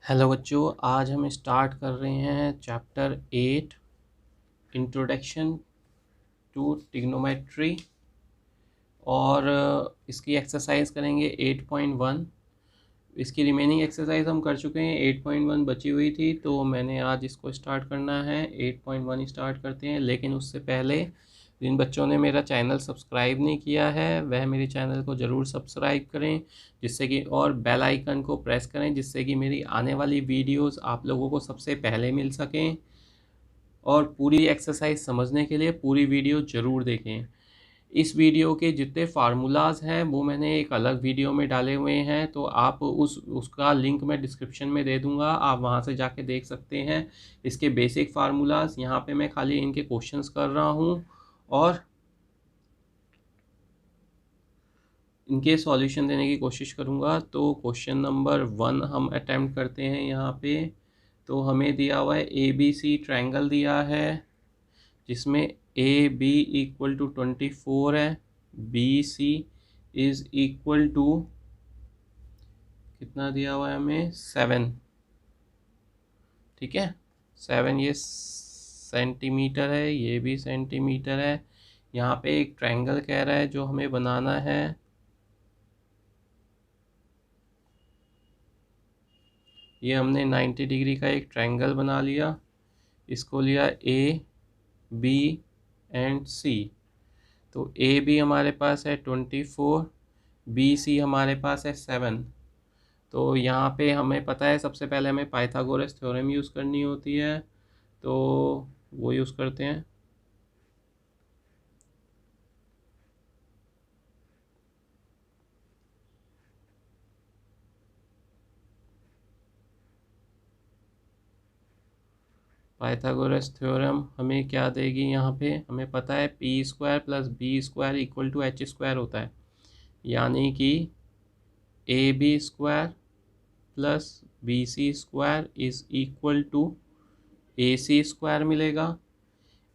Hello बच्चों, आज हम स्टार्ट कर रहे हैं चैप्टर 8 इंट्रोडक्शन टू ट्रिग्नोमेट्री और इसकी एक्सरसाइज करेंगे 8.1। इसकी रिमेनिंग एक्सरसाइज हम कर चुके हैं, 8.1 बची हुई थी तो मैंने आज इसको स्टार्ट करना है। 8.1 स्टार्ट करते हैं, लेकिन उससे पहले जिन बच्चों ने मेरा चैनल सब्सक्राइब नहीं किया है वह मेरे चैनल को ज़रूर सब्सक्राइब करें, जिससे कि और बेल आइकन को प्रेस करें जिससे कि मेरी आने वाली वीडियोस आप लोगों को सबसे पहले मिल सकें। और पूरी एक्सरसाइज समझने के लिए पूरी वीडियो ज़रूर देखें। इस वीडियो के जितने फार्मूलाज हैं वो मैंने एक अलग वीडियो में डाले हुए हैं, तो आप उसका लिंक मैं डिस्क्रिप्शन में दे दूंगा, आप वहां से जाके देख सकते हैं। इसके बेसिक फार्मूलाज यहाँ पे मैं खाली इनके क्वेश्चंस कर रहा हूँ और इनके सॉल्यूशन देने की कोशिश करूँगा। तो क्वेश्चन नंबर 1 हम अटेम्प्ट करते हैं यहाँ पे। तो हमें दिया हुआ है ABC ट्रायंगल दिया है जिसमें AB इक्वल टू 24 है, BC इज इक्वल टू कितना दिया हुआ है हमें 7। ठीक है, 7 ये सेंटीमीटर है, ये भी सेंटीमीटर है। यहाँ पे एक ट्रायंगल कह रहा है जो हमें बनाना है। ये हमने 90 डिग्री का एक ट्रायंगल बना लिया, इसको लिया A, B एंड C। तो AB हमारे पास है 24, BC हमारे पास है 7। तो यहाँ पे हमें पता है सबसे पहले हमें पाइथागोरस थ्योरम यूज़ करनी होती है, तो वो यूज़ करते हैं। पाइथागोरस थ्योरम हमें क्या देगी, यहाँ पे हमें पता है p² plus b² equal to h² होता है, यानी कि AB² plus BC² is equal to AC² मिलेगा।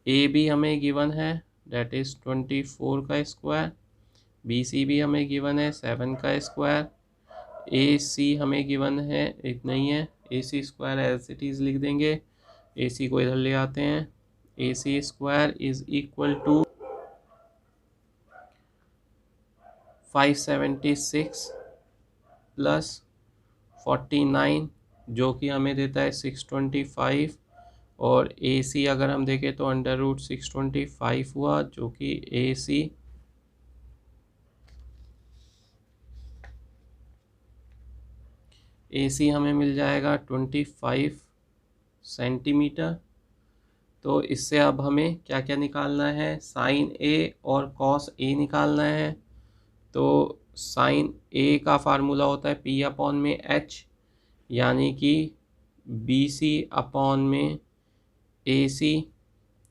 AB हमें गिवन है डेट इज़ 24 का स्क्वायर, BC भी हमें गिवन है 7 का स्क्वायर, AC हमें गिवन है इतना ही है, AC² एज इट इज़ लिख देंगे। AC को इधर ले आते हैं, AC² is equal to 576 plus 49 जो कि हमें देता है 625, और AC अगर हम देखें तो √625 हुआ, जो कि AC हमें मिल जाएगा 25 सेंटीमीटर। तो इससे अब हमें क्या क्या निकालना है, साइन A और कॉस A निकालना है। तो साइन A का फार्मूला होता है P/H, यानी कि BC/AC।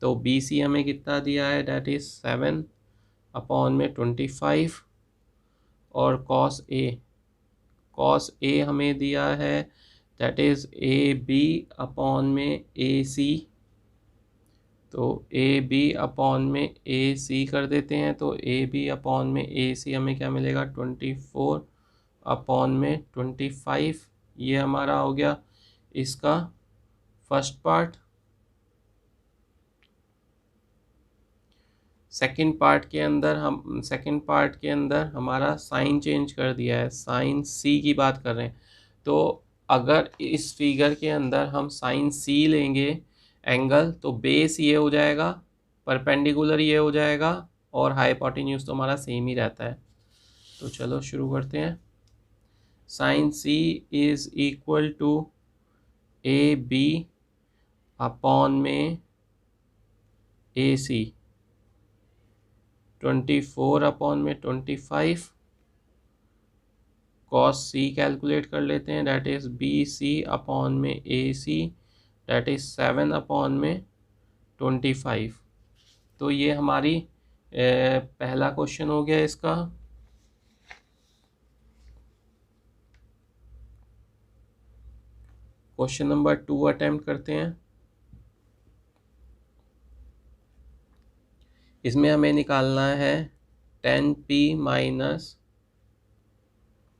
तो BC हमें कितना दिया है, डेट इज़ 7/25। और कॉस A हमें दिया है दैट इज़ AB/AC। तो AB/AC कर देते हैं, तो AB/AC हमें क्या मिलेगा 24/25। ये हमारा हो गया इसका फर्स्ट पार्ट। सेकंड पार्ट के अंदर हमारा साइन चेंज कर दिया है, साइन C की बात कर रहे हैं। तो अगर इस फिगर के अंदर हम साइन C लेंगे एंगल, तो बेस ये हो जाएगा, परपेंडिकुलर ये हो जाएगा, और हाइपोटेन्यूज तो हमारा सेम ही रहता है। तो चलो शुरू करते हैं। Sine C is equal to AB/AC 24/25। Cos C calculate कर लेते हैं, that is BC/AC, that is 7/25। तो ये हमारी पहला क्वेश्चन हो गया इसका। क्वेश्चन नंबर 2 अटेम्प्ट करते हैं। इसमें हमें निकालना है 10p माइनस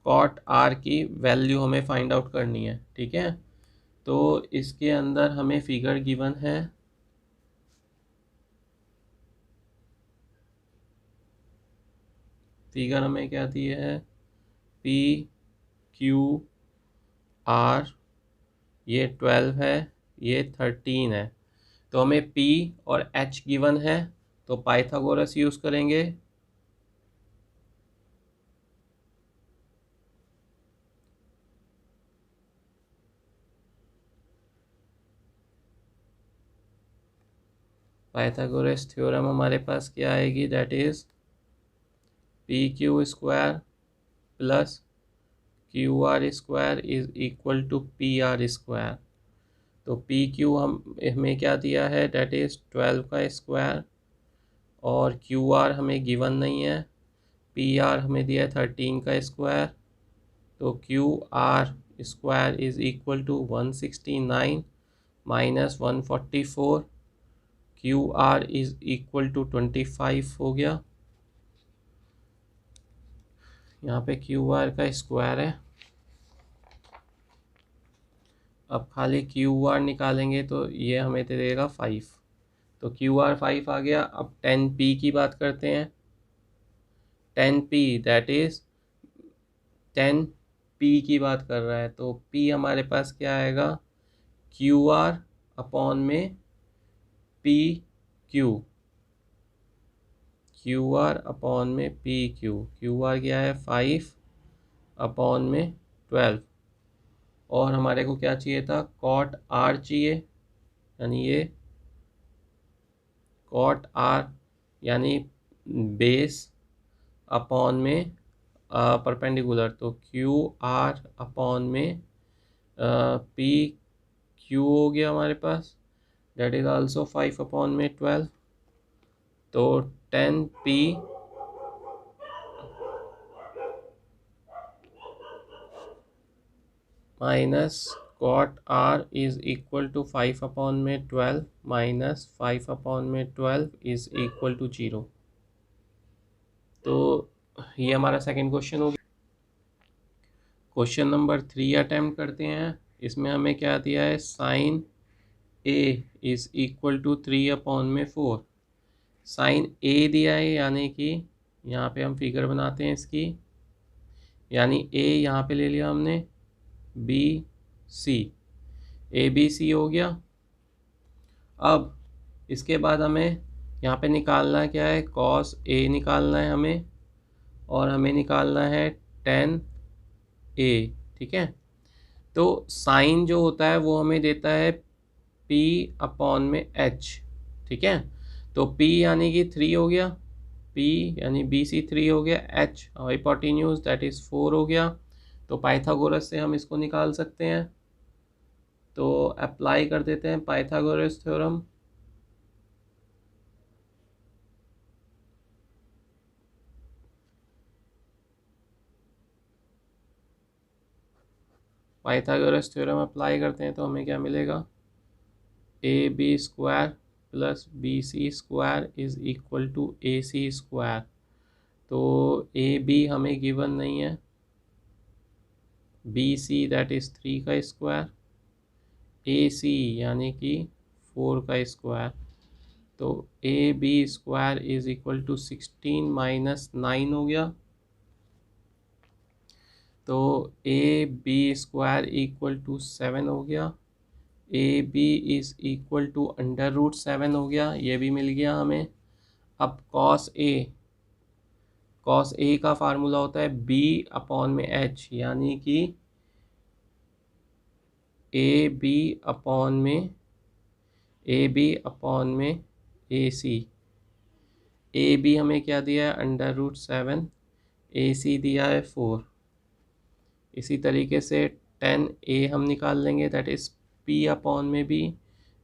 कॉट R की वैल्यू हमें फाइंड आउट करनी है। ठीक है, तो इसके अंदर हमें फिगर गिवन है, फिगर हमें क्या दी है, पी क्यू आर, ये 12 है, ये 13 है। तो हमें P और H गिवन है, तो पाइथागोरस यूज़ करेंगे। पाइथागोरस थ्योरम हमारे पास क्या आएगी, that is P Q square plus Q R square is equal to P R square. तो पी क्यू हमें क्या दिया है, दैट इज़ 12 का स्क्वायर, और क्यू आर हमें गिवन नहीं है, पी आर हमें दिया है 13 का स्क्वायर। तो Q R square is equal to 169 minus 144, Q R is equal to 25 हो गया। यहाँ पे क्यू आर का स्क्वायर है, अब खाली क्यू आर निकालेंगे तो ये हमें दे देगा 5। तो क्यू आर 5 आ गया। अब 10P की बात करते हैं। 10P दैट इज़ 10P की बात कर रहा है, तो P हमारे पास क्या आएगा, क्यू आर अपॉन में P Q, Q R upon में पी क्यू। क्यू आर क्या है 5 अपॉन में 12, और हमारे को क्या चाहिए था, कॉट आर चाहिए, यानी ये कॉट आर यानी बेस अपॉन में परपेंडिकुलर। तो क्यू आर अपॉन में पी क्यू हो गया हमारे पास, दैट इज़ आल्सो 5 अपॉन में 12। तो 10P minus cot R is equal to 5 upon में 12 माइनस 5 अपॉन में 12 इज इक्वल टू 0। तो ये हमारा सेकंड क्वेश्चन हो गया। क्वेश्चन नंबर 3 अटैम्प्ट करते हैं। इसमें हमें क्या दिया है, sine A is equal to 3 upon में 4। साइन ए दिया है, यानी कि यहाँ पे हम फिगर बनाते हैं इसकी, यानी ए यहाँ पे ले लिया हमने, B C, A B C हो गया। अब इसके बाद हमें यहाँ पे निकालना क्या है, कॉस ए निकालना है हमें, और हमें निकालना है 10A, ठीक है। तो साइन जो होता है वो हमें देता है P अपॉन में H, ठीक है। तो P यानी कि 3 हो गया, P यानी BC 3 हो गया, H हाइपोटेन्यूज दैट इज़ 4 हो गया। तो पाइथागोरस से हम इसको निकाल सकते हैं। तो अप्लाई कर देते हैं Pythagoras theorem. Pythagoras theorem apply करते हैं तो हमें क्या मिलेगा, A B square plus B C square is equal to A C square. तो ए बी हमें गिवन नहीं है, बी सी दैट इज़ 3 का स्क्वायर, ए सी यानी कि 4 का स्क्वायर। तो A B square is equal to 16 minus 9 हो गया। तो A B square equal to 7 हो गया, A B is equal to under root 7 हो गया, ये भी मिल गया हमें। अब कॉस ए का फार्मूला होता है बी अपॉन में एच, यानी कि ए बी अपॉन में ए सी। ए बी हमें क्या दिया है, अंडर रूट 7, ए सी दिया है 4। इसी तरीके से 10A हम निकाल लेंगे, दैट इज़ P अपॉन में बी,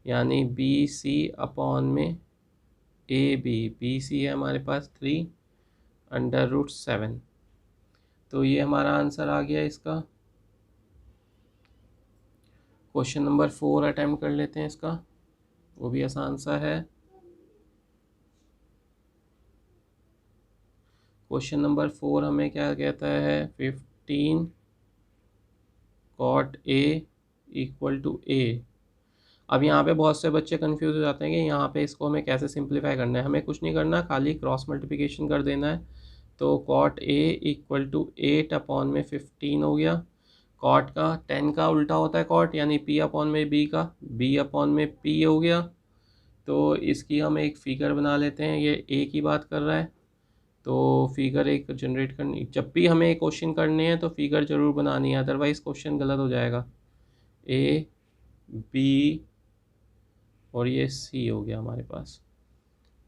यानी बी सी अपॉन में ए बी सी है हमारे पास 3 अंडर रूट 7। तो ये हमारा आंसर आ गया इसका। क्वेश्चन नंबर 4 अटैम्प्ट कर लेते हैं इसका, वो भी आसान सा है। क्वेश्चन नंबर 4 हमें क्या कहता है, 15 कॉट ए इक्वल टू ए। अब यहाँ पे बहुत से बच्चे कंफ्यूज हो जाते हैं कि यहाँ पे इसको हमें कैसे सिंप्लीफाई करना है। हमें कुछ नहीं करना, खाली क्रॉस मल्टीप्लिकेशन कर देना है। तो कॉट ए इक्वल टू 8/15 हो गया। कॉट का 10 का उल्टा होता है कॉट, यानी पी अपॉन में बी का, बी अपॉन में पी हो गया। तो इसकी हम एक फिगर बना लेते हैं, ये ए की बात कर रहा है। तो फिगर एक जनरेट करनी, जब भी हमें एक क्वेश्चन करने हैं तो फिगर ज़रूर बनानी है, अदरवाइज़ क्वेश्चन गलत हो जाएगा। ए बी और ये सी हो गया हमारे पास।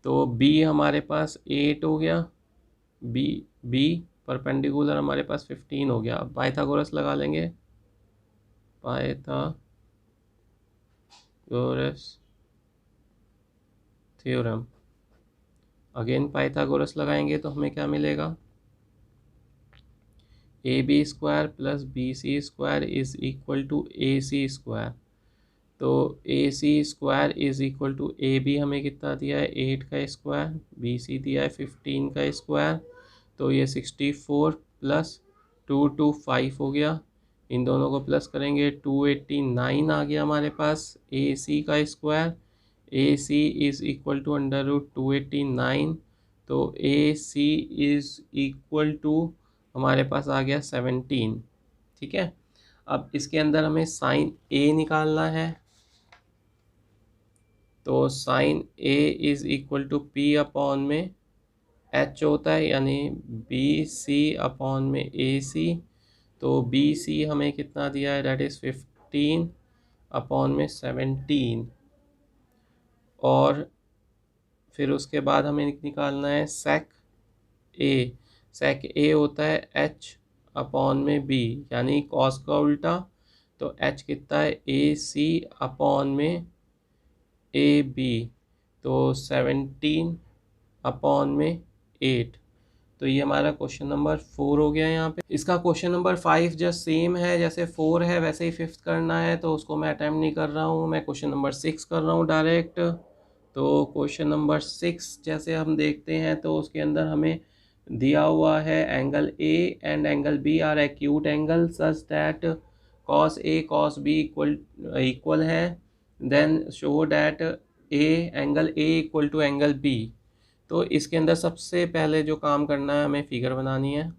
तो बी हमारे पास 8 हो गया, बी बी परपेंडिकुलर हमारे पास 15 हो गया। अब पाइथागोरस लगा लेंगे, पाइथागोरस थ्योरम। अगेन पाइथागोरस लगाएंगे तो हमें क्या मिलेगा, A B square plus B C square is equal to A C square. तो A C square is equal to A B हमें कितना दिया है, 8 का स्क्वायर, बी सी दिया है 15 का स्क्वायर। तो ये 64 प्लस 225 हो गया। इन दोनों को प्लस करेंगे 289 आ गया हमारे पास ए सी का square. A C is equal to under root 289। तो A C is equal to हमारे पास आ गया 17। ठीक है, अब इसके अंदर हमें साइन ए निकालना है। तो sine A is equal to P upon में एच होता है, यानी बी सी अपॉन में ए सी। तो बी सी हमें कितना दिया है, दैट इज़ 15 अपॉन में 17। और फिर उसके बाद हमें निकालना है सेक ए। सेक ए होता है एच अपॉन में बी, यानी कॉस का उल्टा। तो एच कितना है, ए सी अपॉन में ए बी। तो 17 अपॉन में 8। तो ये हमारा क्वेश्चन नंबर 4 हो गया यहाँ पे। इसका क्वेश्चन नंबर 5 जस्ट सेम है, जैसे 4 है वैसे ही 5th करना है, तो उसको मैं अटैम्प्ट नहीं कर रहा हूँ, मैं क्वेश्चन नंबर 6 कर रहा हूँ डायरेक्ट। तो क्वेश्चन नंबर 6 जैसे हम देखते हैं तो उसके अंदर हमें दिया हुआ है angle A and angle B are acute angle such that cos A cos B equal है। Then show that angle A equal to angle B. तो इसके अंदर सबसे पहले जो काम करना है, हमें फिगर बनानी है।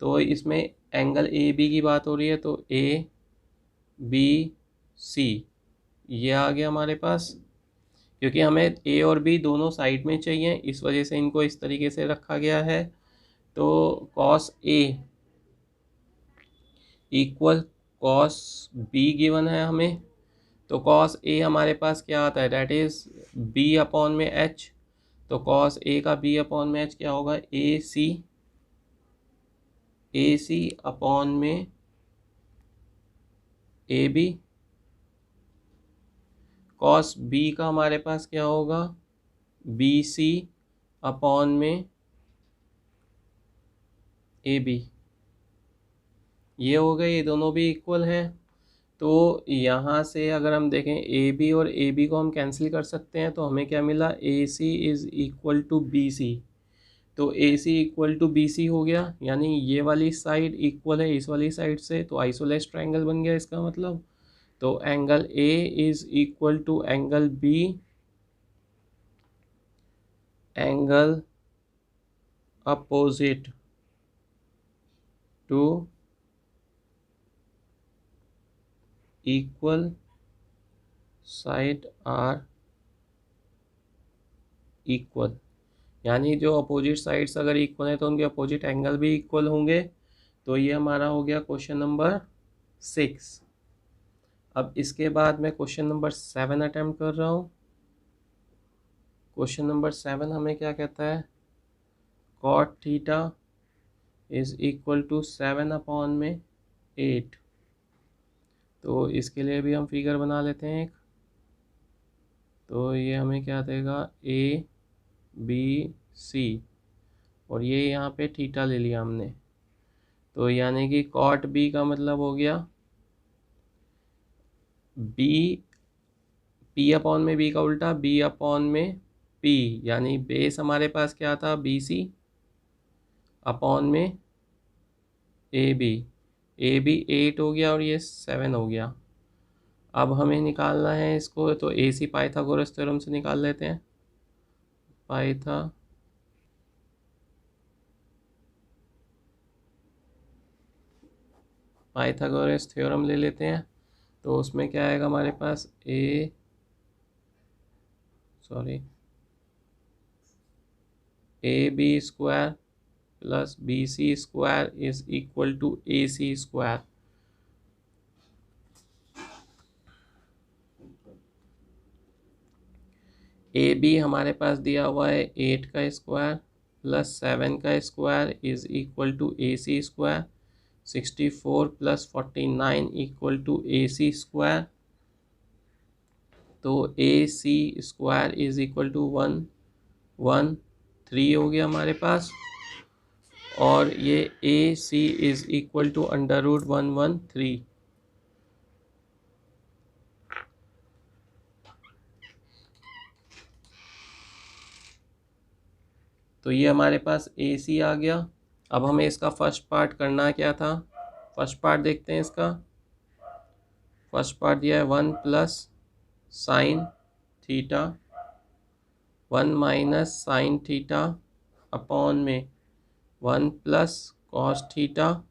तो इसमें एंगल ए बी की बात हो रही है, तो ए बी सी ये आ गया हमारे पास। क्योंकि हमें ए और बी दोनों साइड में चाहिए, इस वजह से इनको इस तरीके से रखा गया है। तो cos A equal cos be given है हमें। तो कॉस ए हमारे पास क्या आता है, डैट इज़ बी अपॉन में एच। तो कॉस ए का बी अपॉन में एच क्या होगा, ए सी अपॉन में ए बी। कॉस बी का हमारे पास क्या होगा, बी सी अपॉन में ए बी। ये हो गए, ये दोनों भी इक्वल हैं। तो यहाँ से अगर हम देखें ए बी और ए बी को हम कैंसिल कर सकते हैं, तो हमें क्या मिला, A C is equal to B C. तो A C equal to B C हो गया, यानी ये वाली साइड इक्वल है इस वाली साइड से, तो आइसोलेस ट्रायंगल बन गया इसका मतलब। तो angle A is equal to angle B, angle opposite to equal side are equal. यानी जो अपोजिट साइड्स अगर इक्वल है तो उनके अपोजिट एंगल भी इक्वल होंगे। तो ये हमारा हो गया क्वेश्चन नंबर 6। अब इसके बाद मैं क्वेश्चन नंबर 7 अटैम्प्ट कर रहा हूँ। क्वेश्चन नंबर 7 हमें क्या कहता है, cot theta is equal to 7 upon में 8। तो इसके लिए भी हम फिगर बना लेते हैं एक। तो ये हमें क्या देगा, ए बी सी, और ये यहाँ पे थीटा ले लिया हमने। तो यानी कि कॉट बी का मतलब हो गया बी, पी अपॉन में बी का उल्टा, बी अपॉन में पी, यानी बेस हमारे पास क्या था, बी सी अपॉन में ए बी। ए बी 8 हो गया और ये 7 हो गया। अब हमें निकालना है इसको, तो ए सी पाइथागोरस थ्योरम से निकाल लेते हैं। पाइथागोरस थ्योरम ले लेते हैं। तो उसमें क्या आएगा हमारे पास, A B square plus B C square is equal to A C square. A B हमारे पास दिया हुआ है 8 का स्क्वायर प्लस 7 का square is equal to A C square. 64 plus 49 equal to A C square. तो A C square is equal to 113 हो गया हमारे पास, और ये A C is equal to under root 113। तो ये हमारे पास ए सी आ गया। अब हमें इसका फर्स्ट पार्ट करना क्या था, फर्स्ट पार्ट देखते हैं इसका। फर्स्ट पार्ट दिया है 1 plus sine theta, 1 minus sine theta upon में 1 plus cos theta,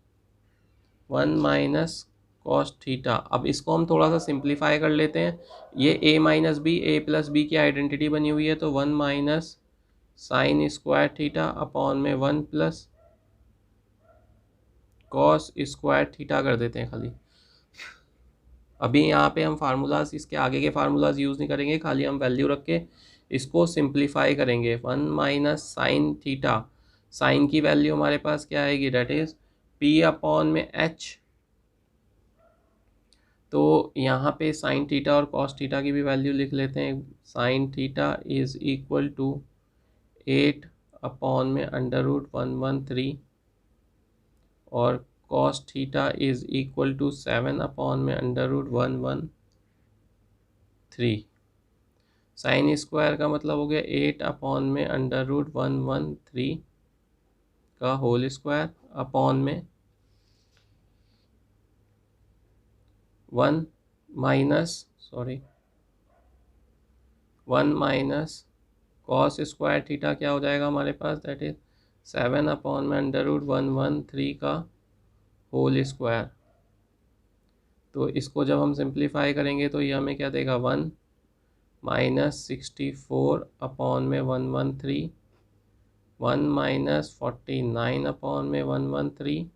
1 minus cos theta. अब इसको हम थोड़ा सा सिंप्लीफाई कर लेते हैं। ये a minus B, A plus B की आइडेंटिटी बनी हुई है, तो 1 minus sine square theta upon में 1 प्लस कॉस स्क्वायर थीटा कर देते हैं खाली। अभी यहाँ पे हम फार्मूलाज, इसके आगे के फार्मूलाज यूज़ नहीं करेंगे, खाली हम वैल्यू रख के इसको सिंप्लीफाई करेंगे। 1 माइनस साइन थीटा, साइन की वैल्यू हमारे पास क्या आएगी, डेट इज़ पी अपॉन में एच। तो यहाँ पे साइन थीटा और कॉस थीटा की भी वैल्यू लिख लेते हैं। Sine theta is equal to 8 upon में अंडर रूट 113, और cos theta is equal to 7 upon में अंडर रूट 113। साइन स्क्वायर का मतलब हो गया 8 अपॉन में अंडर रूट 113 का होल स्क्वायर अपॉन में 1 माइनस कॉस स्क्वायर थीटा क्या हो जाएगा हमारे पास, दैट इज 7 अपॉन में अंडर रूट 113 का होल स्क्वायर। तो इसको जब हम सिंप्लीफाई करेंगे तो ये हमें क्या देगा, 1 माइनस 64 अपॉन में 113, 1 माइनस 49 अपॉन में 113।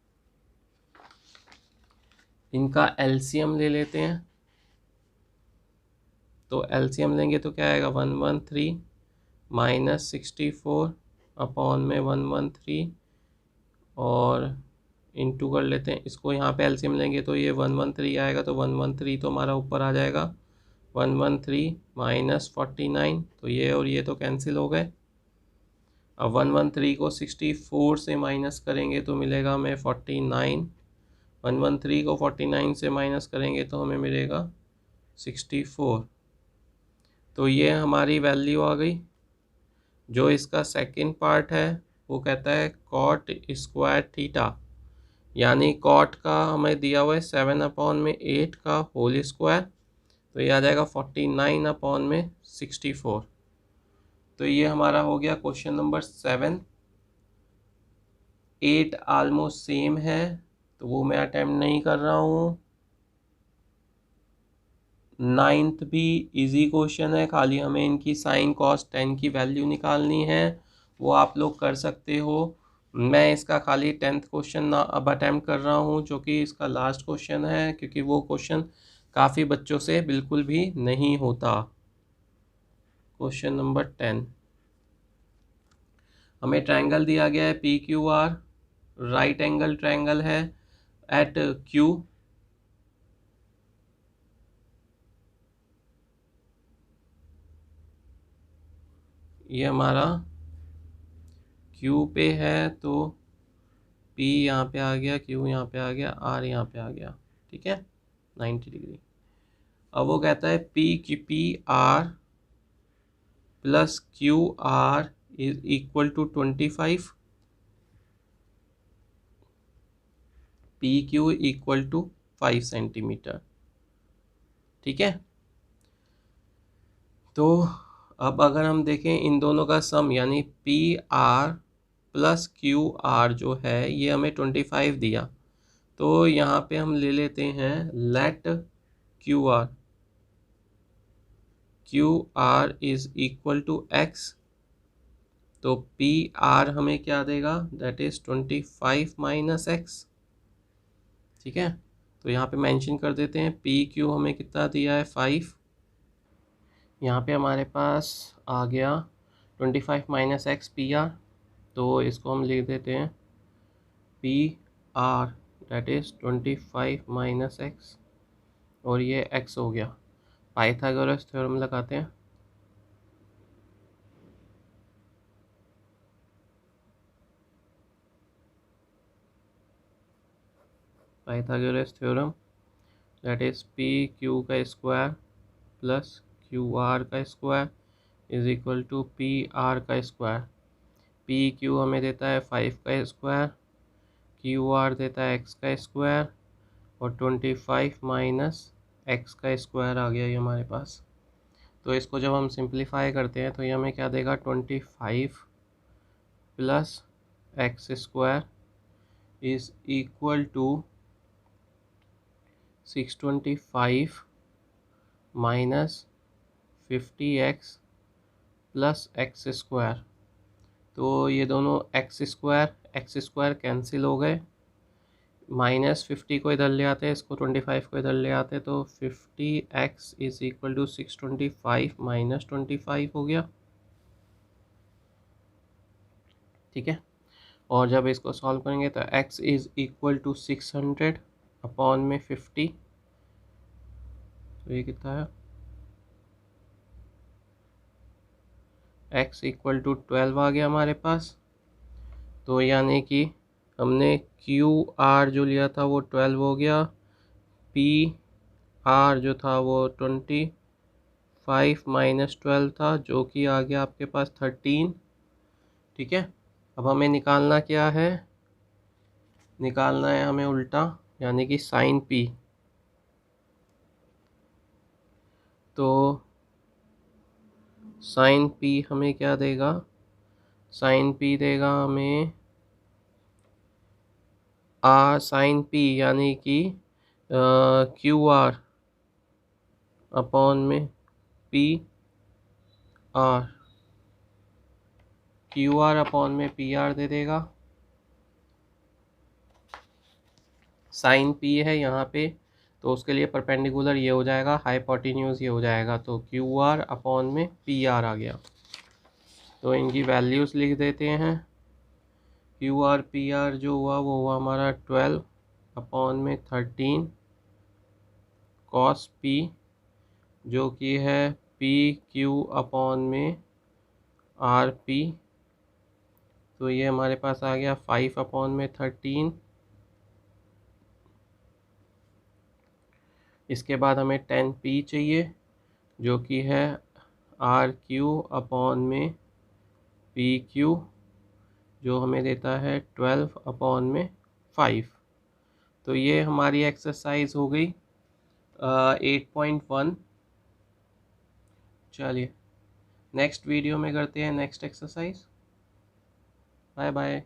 इनका एलसीएम ले लेते हैं। तो एलसीएम लेंगे तो क्या आएगा, 113 माइनस 64 अपॉन में 113, और इंटू कर लेते हैं इसको। यहाँ पे एलसीएम लेंगे तो ये 113 आएगा, तो 113 तो हमारा ऊपर आ जाएगा। 113 माइनस 49, तो ये और ये तो कैंसिल हो गए। अब 113 को 64 से माइनस करेंगे तो मिलेगा हमें 49। 113 को 49 से माइनस करेंगे तो हमें मिलेगा 64। तो ये हमारी वैल्यू आ गई। जो इसका सेकंड पार्ट है वो कहता है कॉट स्क्वायर थीटा, यानी कॉट का हमें दिया हुआ है 7 अपॉन में 8 का होल स्क्वायर, तो ये आ जाएगा 49 अपॉन में 64। तो ये हमारा हो गया क्वेश्चन नंबर 7। 8 आलमोस्ट सेम है तो वो मैं अटेम्प्ट नहीं कर रहा हूँ। 9th भी इजी क्वेश्चन है, खाली हमें इनकी साइन कॉस टेन की वैल्यू निकालनी है, वो आप लोग कर सकते हो। मैं इसका खाली 10th क्वेश्चन ना अब अटेम्प्ट कर रहा हूँ, जो कि इसका लास्ट क्वेश्चन है, क्योंकि वो क्वेश्चन काफ़ी बच्चों से बिल्कुल भी नहीं होता। क्वेश्चन नंबर 10, हमें ट्रायंगल दिया गया है P Q R, right angle triangle है एट क्यू। ये हमारा क्यू पे है, तो पी यहाँ पे आ गया, क्यू यहाँ पे आ गया, आर यहाँ पे आ गया, ठीक है, 90 डिग्री। अब वो कहता है P R plus Q R is equal to 25, P Q equal to 5 centimetre, ठीक है। तो अब अगर हम देखें इन दोनों का सम यानी P R plus Q are जो है ये हमें 25 दिया, तो यहाँ पे हम ले लेते हैं let Q R is equal to X. तो पी आर हमें क्या देगा, दैट इज 25 माइनस एक्स। ठीक है, तो यहाँ पे मेंशन कर देते हैं पी क्यू हमें कितना दिया है 5। यहाँ पे हमारे पास आ गया 25 माइनस एक्स पी आर, तो इसको हम लिख देते हैं P R that is 25 minus X, और ये एक्स हो गया। पाइथागोरस थ्योरम लगाते हैं। Pythagoras theorem that is P Q का स्क्वायर प्लस क्यू आर का square is equal to P R का स्क्वायर। पी क्यू हमें देता है 5 का स्क्वायर, क्यू आर देता है एक्स का स्क्वायर, और 25 माइनस एक्स का स्क्वायर आ गया ये हमारे पास। तो इसको जब हम सिंप्लीफाई करते हैं तो ये हमें क्या देगा, 25 plus X square is equal to 625 minus 50x plus X square. तो ये दोनों एक्स स्क्वायर कैंसिल हो गए, -50 को इधर ले आते हैं, इसको 25 को इधर ले आते हैं, तो 50x is equal to 625 minus 25 हो गया। ठीक है, और जब इसको सॉल्व करेंगे तो x is equal to 600 upon में 50, तो ये कितना है, x इक्वल टू 12 आ गया हमारे पास। तो यानी कि हमने क्यू आर जो लिया था वो 12 हो गया, पी आर जो था वो 25 माइनस 12 था, जो कि आ गया आपके पास 13। ठीक है, अब हमें निकालना क्या है, निकालना है हमें उल्टा यानी कि साइन पी। तो साइन पी हमें क्या देगा, साइन पी देगा हमें साइन पी यानी कि क्यू आर अपॉन में P R, Q R upon में पी आर दे देगा। साइन पी है यहाँ पे, तो उसके लिए परपेंडिकुलर ये हो जाएगा, हाइपोटेन्यूज ये हो जाएगा, तो क्यू आर अपॉन में पी आर आ गया। तो इनकी वैल्यूज़ लिख देते हैं। क्यू आर पी आर जो हुआ वो हुआ हमारा 12 अपॉन में 13 कॉस पी, जो कि है पी क्यू अपॉन में आर पी, तो ये हमारे पास आ गया 5 अपॉन में 13। इसके बाद हमें 10 पी चाहिए, जो कि है आर क्यू अपॉन में पी क्यू, जो हमें देता है 12 अपॉन में 5। तो ये हमारी एक्सरसाइज हो गई 8.1। चलिए नेक्स्ट वीडियो में करते हैं नेक्स्ट एक्सरसाइज। Bye bye.